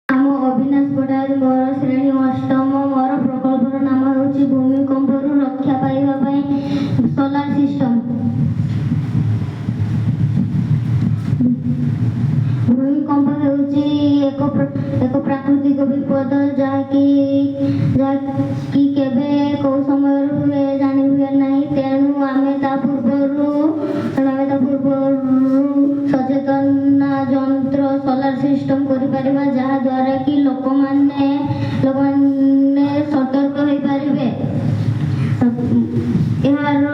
नाम अविनाश पटायल मोर श्रेणी अष्टम मोर प्रकल्पर नाम ହେଉଛି भूमिकंपରୁ रक्षा पाइबा ପାଇଁ सोलार सिस्टम। भूमिकंप ହେଉଛି ଏକ ପ୍ରାକୃତିକ ବିପଦ ଯାହାକି କେବେ କୋଉ ସମୟରେ ହୁଏ ଜାଣି ହୁଏ ନାହିଁ। ତେଣୁ ଆମେ ତା ପୂର୍ବରୁ ସଚେତନ ଯନ୍ତ୍ର सोलार सिस्टम କରିପାରିବା ଯାହାଦ୍ୱାରା କି ଲୋକମାନେ ସତର୍କ ହୋଇପାରିବେ। ଏହାର